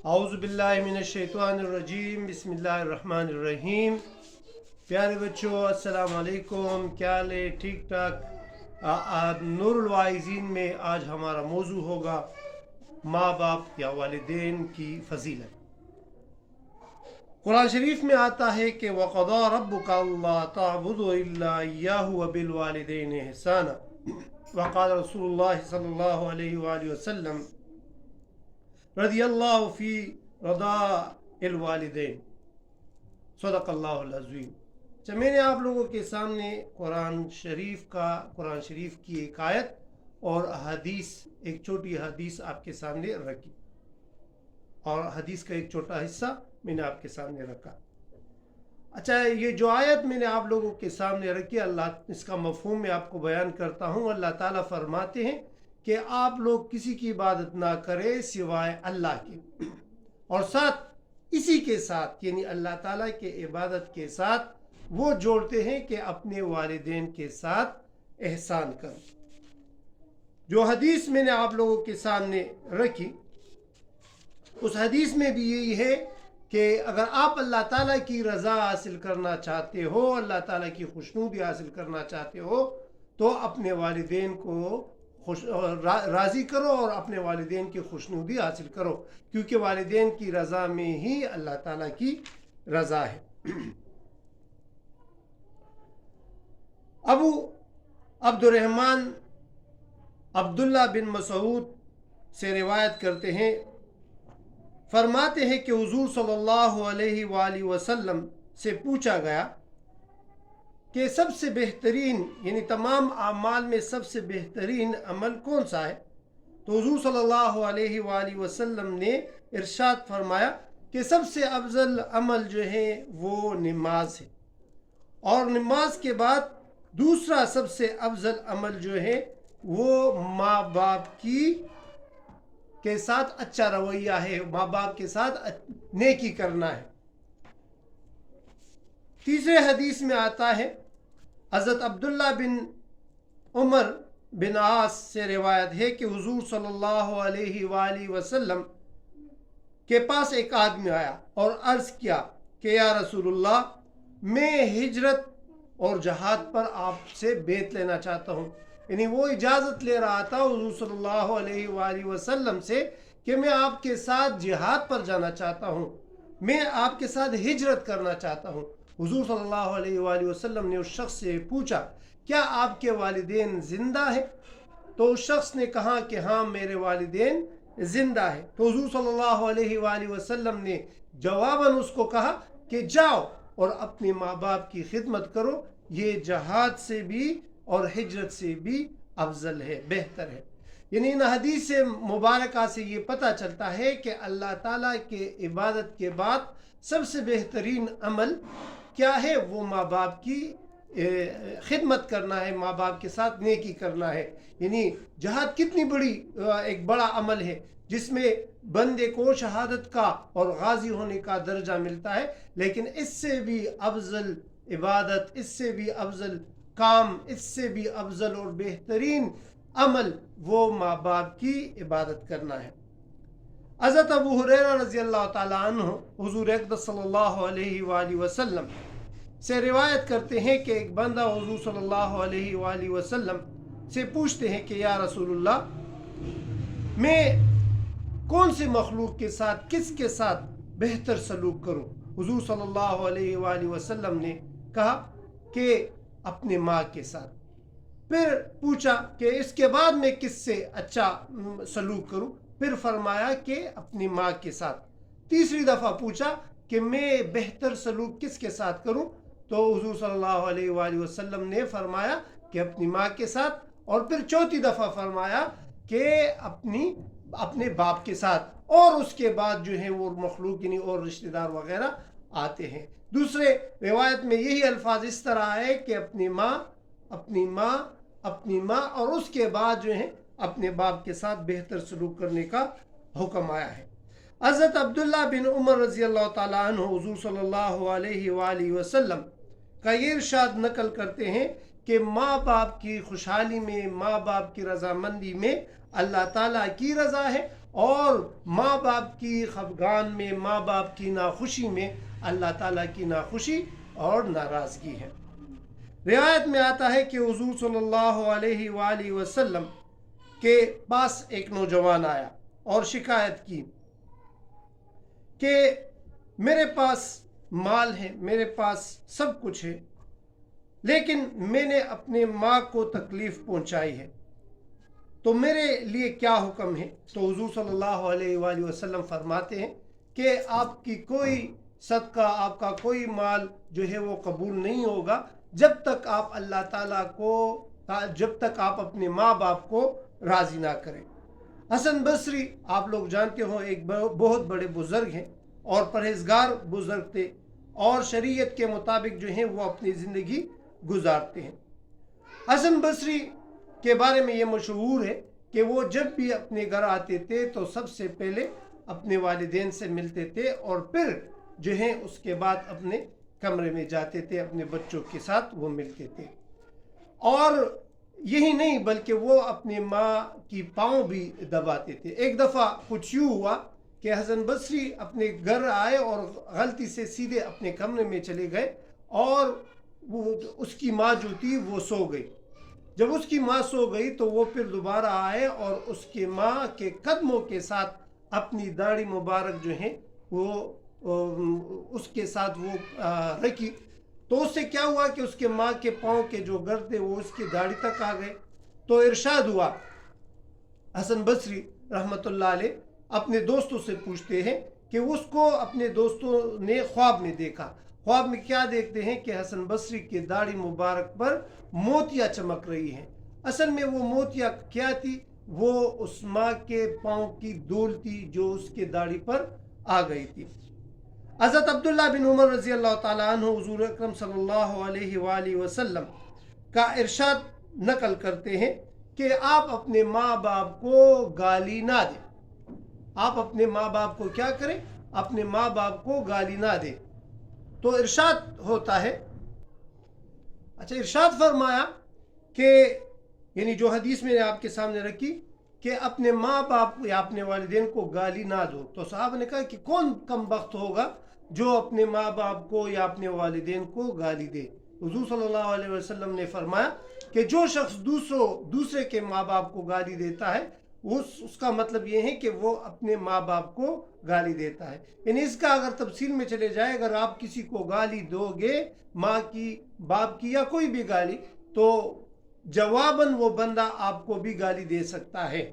اعوذ باللہ من الشیطان الرجیم، بسم اللہ الرحمن الرحیم۔ پیارے بچوں السلام علیکم، کیا حال ہے؟ ٹھیک ٹھاک۔ نور الواعظین میں آج ہمارا موضوع ہوگا ماں باپ یا والدین کی فضیلت۔ قرآن شریف میں آتا ہے کہ وَقَضَىٰ رَبُّكَ أَلَّا تَعْبُدُوا إِلَّا إِيَّاهُ وَبِالْوَالِدَيْنِ إِحْسَانًا، وقال رسول اللہ صلی اللہ علیہ وآلہ وسلم رضی اللہ فی رضا الوالدین، صدق اللہ العظیم۔ میں نے آپ لوگوں کے سامنے قرآن شریف کی ایک آیت اور حدیث، ایک چھوٹی حدیث آپ کے سامنے رکھی، اور حدیث کا ایک چھوٹا حصہ میں نے آپ کے سامنے رکھا۔ اچھا، یہ جو آیت میں نے آپ لوگوں کے سامنے رکھی، اس کا مفہوم میں آپ کو بیان کرتا ہوں۔ اللہ تعالیٰ فرماتے ہیں کہ آپ لوگ کسی کی عبادت نہ کریں سوائے اللہ کے، اور ساتھ اسی کے ساتھ یعنی اللہ تعالیٰ کے عبادت کے ساتھ وہ جوڑتے ہیں کہ اپنے والدین کے ساتھ احسان کرو۔ جو حدیث میں نے آپ لوگوں کے سامنے رکھی، اس حدیث میں بھی یہی ہے کہ اگر آپ اللہ تعالیٰ کی رضا حاصل کرنا چاہتے ہو، اللہ تعالیٰ کی خوشنودی حاصل کرنا چاہتے ہو، تو اپنے والدین کو راضی کرو اور اپنے والدین کی خوشنودی حاصل کرو، کیونکہ والدین کی رضا میں ہی اللہ تعالیٰ کی رضا ہے۔ ابو عبد الرحمن عبداللہ بن مسعود سے روایت کرتے ہیں، فرماتے ہیں کہ حضور صلی اللہ علیہ وآلہ وسلم سے پوچھا گیا کہ سب سے بہترین یعنی تمام اعمال میں سب سے بہترین عمل کون سا ہے؟ تو حضور صلی اللہ علیہ وآلہ وسلم نے ارشاد فرمایا کہ سب سے افضل عمل جو ہے وہ نماز ہے، اور نماز کے بعد دوسرا سب سے افضل عمل جو ہے وہ ماں باپ کے ساتھ اچھا رویہ ہے، ماں باپ کے ساتھ نیکی کرنا ہے۔ تیسرے حدیث میں آتا ہے، حضرت عبداللہ بن عمر بن عاص سے روایت ہے کہ حضور صلی اللہ علیہ وآلہ وسلم کے پاس ایک آدمی آیا اور عرض کیا کہ یا رسول اللہ، میں ہجرت اور جہاد پر آپ سے بیعت لینا چاہتا ہوں۔ یعنی وہ اجازت لے رہا تھا حضور صلی اللہ علیہ وآلہ وسلم سے کہ میں آپ کے ساتھ جہاد پر جانا چاہتا ہوں، میں آپ کے ساتھ ہجرت کرنا چاہتا ہوں۔ حضور صلی اللہ علیہ وآلہ وسلم نے اس شخص سے پوچھا، کیا آپ کے والدین زندہ ہیں؟ تو اس شخص نے کہا کہ ہاں، میرے والدین زندہ ہیں۔ تو حضور صلی اللہ علیہ وآلہ وسلم نے جواباً اس کو کہا کہ جاؤ اور اپنے ماں باپ کی خدمت کرو، یہ جہاد سے بھی اور ہجرت سے بھی افضل ہے، بہتر ہے۔ یعنی ان حدیث مبارکہ سے یہ پتہ چلتا ہے کہ اللہ تعالیٰ کے عبادت کے بعد سب سے بہترین عمل کیا ہے؟ وہ ماں باپ کی خدمت کرنا ہے، ماں باپ کے ساتھ نیکی کرنا ہے۔ یعنی جہاد کتنی ایک بڑا عمل ہے، جس میں بندے کو شہادت کا اور غازی ہونے کا درجہ ملتا ہے، لیکن اس سے بھی افضل عبادت، اس سے بھی افضل کام، اس سے بھی افضل اور بہترین عمل وہ ماں باپ کی عبادت کرنا ہے۔ حضرت ابو ہریرہ رضی اللہ تعالیٰ عنہ حضور اقدس صلی اللہ علیہ وآلہ وسلم سے روایت کرتے ہیں کہ ایک بندہ حضور صلی اللہ علیہ وآلہ وسلم سے پوچھتے ہیں کہ یا رسول اللہ، میں کون سے مخلوق کے ساتھ، کس کے ساتھ بہتر سلوک کروں؟ حضور صلی اللہ علیہ وآلہ وسلم نے کہا کہ اپنے ماں کے ساتھ۔ پھر پوچھا کہ اس کے بعد میں کس سے اچھا سلوک کروں؟ پھر فرمایا کہ اپنی ماں کے ساتھ۔ تیسری دفعہ پوچھا کہ میں بہتر سلوک کس کے ساتھ کروں؟ تو حضور صلی اللہ علیہ وآلہ وسلم نے فرمایا کہ اپنی ماں کے ساتھ، اور پھر چوتھی دفعہ فرمایا کہ اپنے باپ کے ساتھ، اور اس کے بعد جو ہے وہ مخلوق یعنی اور رشتہ دار وغیرہ آتے ہیں۔ دوسرے روایت میں یہی الفاظ اس طرح ہے کہ اپنی ماں اور اس کے بعد جو ہے اپنے باپ کے ساتھ بہتر سلوک کرنے کا حکم آیا ہے۔ حضرت عبداللہ بن عمر رضی اللہ تعالیٰ عنہ حضور صلی اللہ علیہ وآلہ وسلم کا یہ ارشاد نقل کرتے ہیں کہ ماں باپ کی خوشحالی میں، ماں باپ کی رضامندی میں اللہ تعالیٰ کی رضا ہے، اور ماں باپ کی خفگان میں، ماں باپ کی ناخوشی میں اللہ تعالیٰ کی ناخوشی اور ناراضگی ہے۔ روایت میں آتا ہے کہ حضور صلی اللہ علیہ وآلہ وسلم کے پاس ایک نوجوان آیا اور شکایت کی کہ میرے پاس مال ہے، میرے پاس سب کچھ ہے، لیکن میں نے اپنے ماں کو تکلیف پہنچائی ہے، تو میرے لیے کیا حکم ہے؟ تو حضور صلی اللہ علیہ وآلہ وسلم فرماتے ہیں کہ آپ کی کوئی صدقہ، آپ کا کوئی مال جو ہے وہ قبول نہیں ہوگا جب تک آپ اللہ تعالیٰ کو، جب تک آپ اپنے ماں باپ کو راضی نہ کریں۔ حسن بصری آپ لوگ جانتے ہو ایک بہت بڑے بزرگ ہیں اور پرہیزگار بزرگ تھے، اور شریعت کے مطابق جو ہیں وہ اپنی زندگی گزارتے ہیں۔ حسن بصری کے بارے میں یہ مشہور ہے کہ وہ جب بھی اپنے گھر آتے تھے تو سب سے پہلے اپنے والدین سے ملتے تھے اور پھر جو ہیں اس کے بعد اپنے کمرے میں جاتے تھے، اپنے بچوں کے ساتھ وہ ملتے تھے۔ اور یہی نہیں بلکہ وہ اپنی ماں کی پاؤں بھی دباتے تھے۔ ایک دفعہ کچھ یوں ہوا کہ حسن بصری اپنے گھر آئے اور غلطی سے سیدھے اپنے کمرے میں چلے گئے، اور وہ اس کی ماں جو تھی وہ سو گئی۔ جب اس کی ماں سو گئی تو وہ پھر دوبارہ آئے اور اس کے ماں کے قدموں کے ساتھ اپنی داڑھی مبارک جو ہے وہ اس کے ساتھ وہ رکھی، تو اس سے کیا ہوا کہ اس کے ماں کے پاؤں کے جو گر تھے وہ اس کی داڑھی تک آ گئے۔ تو ارشاد ہوا، حسن بصری رحمۃ اللہ علیہ اپنے دوستوں سے پوچھتے ہیں کہ اس کو اپنے دوستوں نے خواب میں دیکھا۔ خواب میں کیا دیکھتے ہیں کہ حسن بصری کے داڑھی مبارک پر موتیاں چمک رہی ہیں۔ اصل میں وہ موتیاں کیا تھی؟ وہ اس ماں کے پاؤں کی دھول تھی جو اس کے داڑھی پر آ گئی تھی۔ حضرت عبداللہ بن عمر رضی اللہ تعالیٰ عنہ حضور اکرم صلی اللہ علیہ وآلہ وسلم کا ارشاد نقل کرتے ہیں کہ آپ اپنے ماں باپ کو گالی نہ دیں۔ آپ اپنے ماں باپ کو کیا کریں؟ اپنے ماں باپ کو گالی نہ دیں۔ تو ارشاد ہوتا ہے، ارشاد فرمایا کہ یعنی جو حدیث میں نے آپ کے سامنے رکھی کہ اپنے ماں باپ یا اپنے والدین کو گالی نہ دو، تو صحابہ نے کہا کہ کون کم بخت ہوگا جو اپنے ماں باپ کو یا اپنے والدین کو گالی دے؟ حضور صلی اللہ علیہ وسلم نے فرمایا کہ جو شخص دوسرے کے ماں باپ کو گالی دیتا ہے اس کا مطلب یہ ہے کہ وہ اپنے ماں باپ کو گالی دیتا ہے۔ یعنی اس کا اگر تفصیل میں چلے جائے، اگر آپ کسی کو گالی دو گے، ماں کی، باپ کی، یا کوئی بھی گالی، تو جواباً وہ بندہ آپ کو بھی گالی دے سکتا ہے۔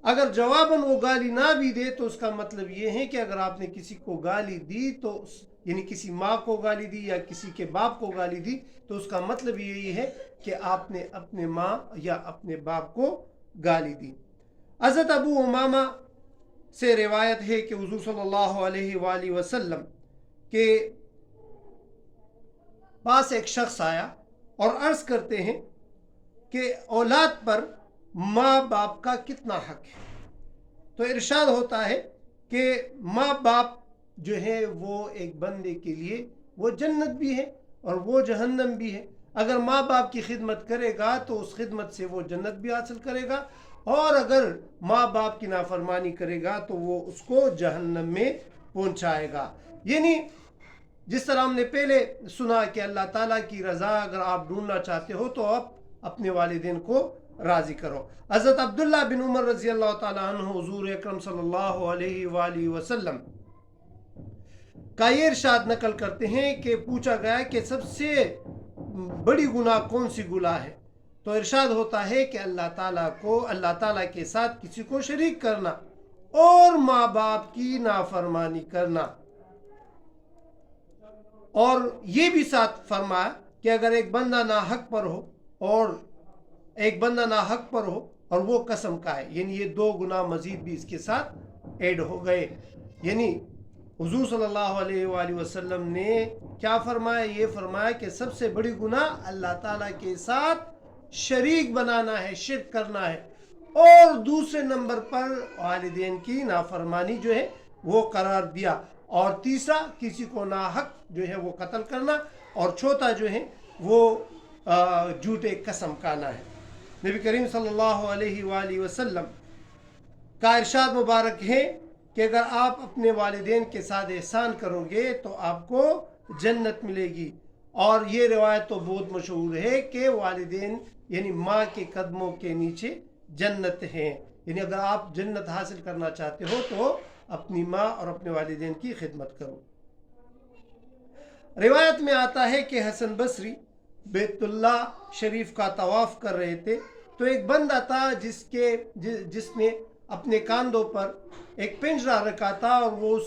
اگر جواباً وہ گالی نہ بھی دے تو اس کا مطلب یہ ہے کہ اگر آپ نے کسی کو گالی دی تو یعنی کسی ماں کو گالی دی یا کسی کے باپ کو گالی دی تو اس کا مطلب یہی ہے کہ آپ نے اپنے ماں یا اپنے باپ کو گالی دی۔ حضرت ابو امامہ سے روایت ہے کہ حضور صلی اللہ علیہ وآلہ وسلم کے پاس ایک شخص آیا اور عرض کرتے ہیں کہ اولاد پر ماں باپ کا کتنا حق ہے؟ تو ارشاد ہوتا ہے کہ ماں باپ جو ہے وہ ایک بندے کے لیے وہ جنت بھی ہے اور وہ جہنم بھی ہے۔ اگر ماں باپ کی خدمت کرے گا تو اس خدمت سے وہ جنت بھی حاصل کرے گا، اور اگر ماں باپ کی نافرمانی کرے گا تو وہ اس کو جہنم میں پہنچائے گا۔ یعنی جس طرح ہم نے پہلے سنا کہ اللہ تعالیٰ کی رضا اگر آپ ڈھونڈنا چاہتے ہو تو آپ اپنے والدین کو راضی کرو۔ حضرت عبداللہ بن عمر رضی اللہ تعالیٰ عنہ حضور اکرم صلی اللہ علیہ وآلہ وسلم کا یہ ارشاد نقل کرتے ہیں کہ پوچھا گیا کہ سب سے بڑی گناہ کون سی گناہ ہے؟ تو ارشاد ہوتا ہے کہ اللہ تعالیٰ کے ساتھ کسی کو شریک کرنا اور ماں باپ کی نافرمانی کرنا۔ اور یہ بھی ساتھ فرمایا کہ اگر ایک بندہ ناحق پر ہو اور وہ قسم کھائے، یعنی یہ دو گناہ مزید بھی اس کے ساتھ ایڈ ہو گئے۔ یعنی حضور صلی اللہ علیہ وآلہ وسلم نے کیا فرمایا؟ یہ فرمایا کہ سب سے بڑی گناہ اللہ تعالیٰ کے ساتھ شریک بنانا ہے، شرک کرنا ہے، اور دوسرے نمبر پر والدین کی نافرمانی جو ہے وہ قرار دیا، اور تیسرا کسی کو ناحق جو ہے وہ قتل کرنا، اور چوتھا جو ہے وہ جھوٹے قسم کھانا ہے۔ نبی کریم صلی اللہ علیہ وآلہ وسلم کا ارشاد مبارک ہے کہ اگر آپ اپنے والدین کے ساتھ احسان کرو گے تو آپ کو جنت ملے گی. اور یہ روایت تو بہت مشہور ہے کہ والدین یعنی ماں کے قدموں کے نیچے جنت ہیں. یعنی اگر آپ جنت حاصل کرنا چاہتے ہو تو اپنی ماں اور اپنے والدین کی خدمت کرو. روایت میں آتا ہے کہ حسن بصری بیت اللہ شریف کا طواف کر رہے تھے تو ایک بندہ تھا جس نے اپنے کاندھوں پر ایک پنجرہ رکھا تھا اور وہ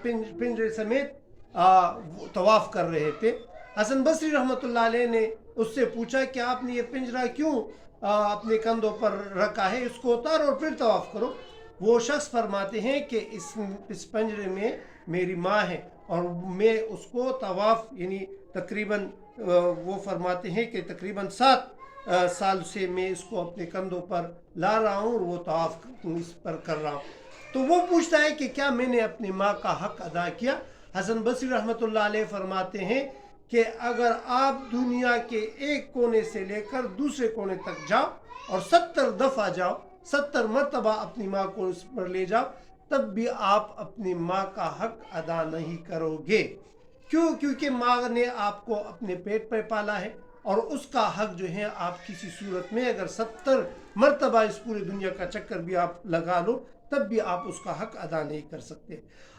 پنجرے سمیت طواف کر رہے تھے. حسن بصری رحمۃ اللہ علیہ نے اس سے پوچھا کہ آپ نے یہ پنجرہ کیوں اپنے کندھوں پر رکھا ہے، اس کو اتارو اور پھر طواف کرو. وہ شخص فرماتے ہیں کہ اس پنجرے میں میری ماں ہے اور میں اس کو طواف یعنی تقریباً وہ فرماتے ہیں کہ تقریباً 7 سال سے میں اس کو اپنے کندھوں پر لا رہا ہوں اور وہ طواف اس پر کر رہا ہوں. تو وہ پوچھتا ہے کہ کیا میں نے اپنی ماں کا حق ادا کیا؟ حسن بصری رحمۃ اللہ علیہ فرماتے ہیں کہ اگر آپ دنیا کے ایک کونے سے لے کر دوسرے کونے تک جاؤ اور 70 دفعہ جاؤ، 70 مرتبہ اپنی ماں کو اس پر لے جاؤ، تب بھی آپ اپنی ماں کا حق ادا نہیں کرو گے. کیونکہ ماں نے آپ کو اپنے پیٹ پر پالا ہے اور اس کا حق جو ہے آپ کسی صورت میں اگر 70 مرتبہ اس پوری دنیا کا چکر بھی آپ لگا لو تب بھی آپ اس کا حق ادا نہیں کر سکتے.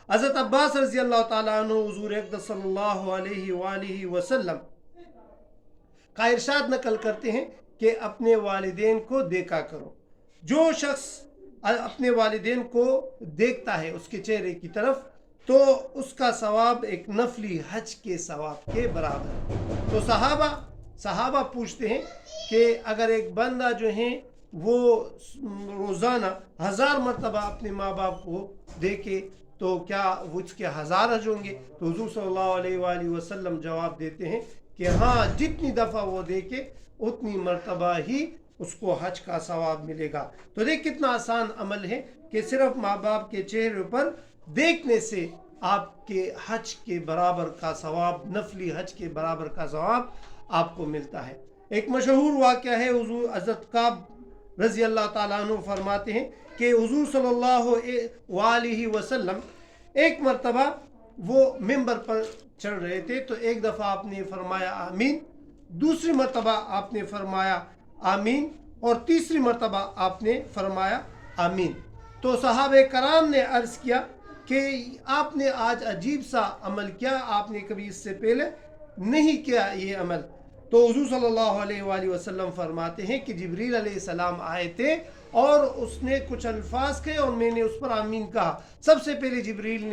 حضرت عباس رضی اللہ تعالیٰ عنہ حضور اقدس صلی اللہ علیہ وآلہ وسلم کا ارشاد نقل کرتے ہیں کہ اپنے والدین کو دیکھا کرو. جو شخص اپنے والدین کو دیکھتا ہے اس کے چہرے کی طرف تو اس کا ثواب ایک نفلی حج کے ثواب کے برابر ہے. تو صحابہ پوچھتے ہیں کہ اگر ایک بندہ جو ہے وہ روزانہ 1000 مرتبہ اپنے ماں باپ کو دیکھے تو کیا وہ اس کے 1000 حج ہوں گے؟ تو حضور صلی اللہ علیہ وآلہ وسلم جواب دیتے ہیں کہ ہاں، جتنی دفعہ وہ دیکھے اتنی مرتبہ ہی اس کو حج کا ثواب ملے گا. تو دیکھ کتنا آسان عمل ہے کہ صرف ماں باپ کے چہرے پر دیکھنے سے آپ کے حج کے برابر کا ثواب، نفلی حج کے برابر کا ثواب آپ کو ملتا ہے. ایک مشہور واقعہ ہے، حضور حضرت کعب رضی اللہ تعالیٰ عنہ فرماتے ہیں کہ حضور صلی اللہ علیہ وسلم ایک مرتبہ وہ ممبر پر چڑھ رہے تھے تو ایک دفعہ آپ نے فرمایا آمین، دوسری مرتبہ آپ نے فرمایا آمین اور تیسری مرتبہ آپ نے فرمایا آمین. تو صحابہ کرام نے عرض کیا کہ آپ نے آج عجیب سا عمل کیا، آپ نے کبھی اس سے پہلے نہیں کیا یہ عمل. تو حضور صلی اللہ علیہ وآلہ وسلم فرماتے ہیں کہ جبریل علیہ السلام آئے تھے اور اس نے کچھ الفاظ کہے اور میں نے اس پر آمین کہا. سب سے پہلے جبریل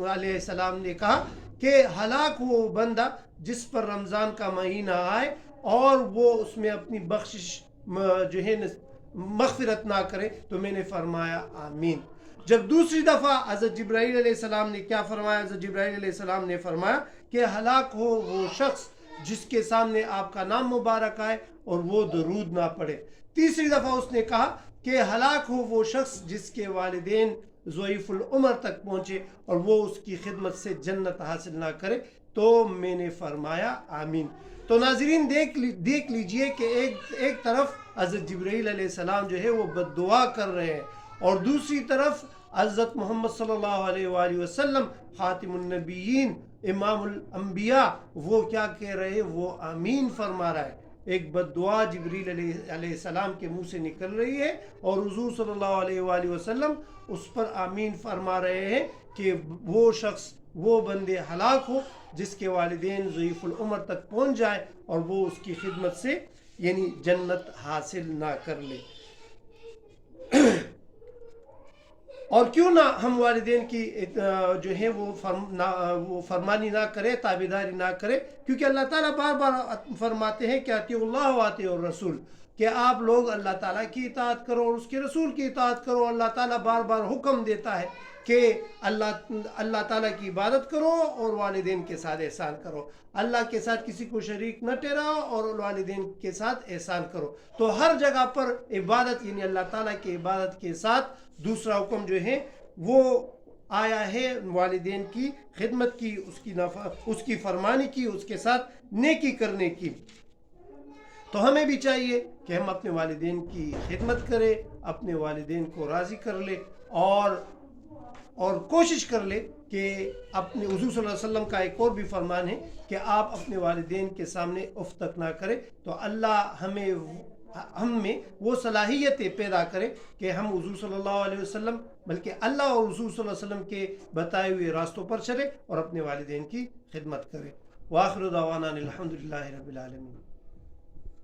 علیہ السلام نے کہا کہ ہلاک وہ بندہ جس پر رمضان کا مہینہ آئے اور وہ اس میں اپنی بخشش جو ہے مغفرت نہ کرے. تو میں نے فرمایا آمین. جب دوسری دفعہ حضرت جبرائیل علیہ السلام نے کیا فرمایا؟ حضرت جبرائیل علیہ السلام نے فرمایا کہ ہلاک ہو وہ شخص جس کے سامنے آپ کا نام مبارک آئے اور وہ درود نہ پڑھے. تیسری دفعہ اس نے کہا کہ ہلاک ہو وہ شخص جس کے والدین ضعیف العمر تک پہنچے اور وہ اس کی خدمت سے جنت حاصل نہ کرے. تو میں نے فرمایا آمین. تو ناظرین دیکھ لیجئے کہ ایک طرف حضرت جبرائیل علیہ السلام جو ہے وہ بد دعا کر رہے ہیں اور دوسری طرف حضرت محمد صلی اللہ علیہ وآلہ وسلم خاتم النبیین امام الانبیاء وہ کیا کہہ رہے ہیں؟ وہ آمین فرما رہا ہے. ایک بد دعا جبریل علیہ السلام کے منہ سے نکل رہی ہے اور حضور صلی اللہ علیہ وآلہ وسلم اس پر آمین فرما رہے ہیں کہ وہ شخص، وہ بندے ہلاک ہو جس کے والدین ضعیف العمر تک پہنچ جائے اور وہ اس کی خدمت سے یعنی جنت حاصل نہ کر لے. اور کیوں نہ ہم والدین کی جو ہے وہ فرمانی نہ کرے، تابعداری نہ کرے، کیونکہ اللہ تعالیٰ بار بار فرماتے ہیں کہ اطیعوا اللہ واطیعوا الرسول، کہ آپ لوگ اللہ تعالیٰ کی اطاعت کرو اور اس کے رسول کی اطاعت کرو. اللہ تعالیٰ بار بار حکم دیتا ہے کہ اللہ تعالیٰ کی عبادت کرو اور والدین کے ساتھ احسان کرو. اللہ کے ساتھ کسی کو شریک نہ ٹھہراؤ اور والدین کے ساتھ احسان کرو. تو ہر جگہ پر عبادت یعنی اللہ تعالیٰ کی عبادت کے ساتھ دوسرا حکم جو ہے وہ آیا ہے والدین کی خدمت کی، اس کی فرمانی کی، اس کے ساتھ نیکی کرنے کی. تو ہمیں بھی چاہیے کہ ہم اپنے والدین کی خدمت کریں، اپنے والدین کو راضی کر لیں اور کوشش کر لے کہ اپنے حضور صلی اللہ علیہ وسلم کا ایک اور بھی فرمان ہے کہ آپ اپنے والدین کے سامنے اف تک نہ کریں، تو اللہ ہم میں وہ صلاحیتیں پیدا کرے کہ ہم حضور صلی اللہ علیہ وسلم بلکہ اللہ اور حضور صلی اللہ علیہ وسلم کے بتائے ہوئے راستوں پر چلے اور اپنے والدین کی خدمت کرے۔ وآخر دعوانا الحمدللہ رب العالمین۔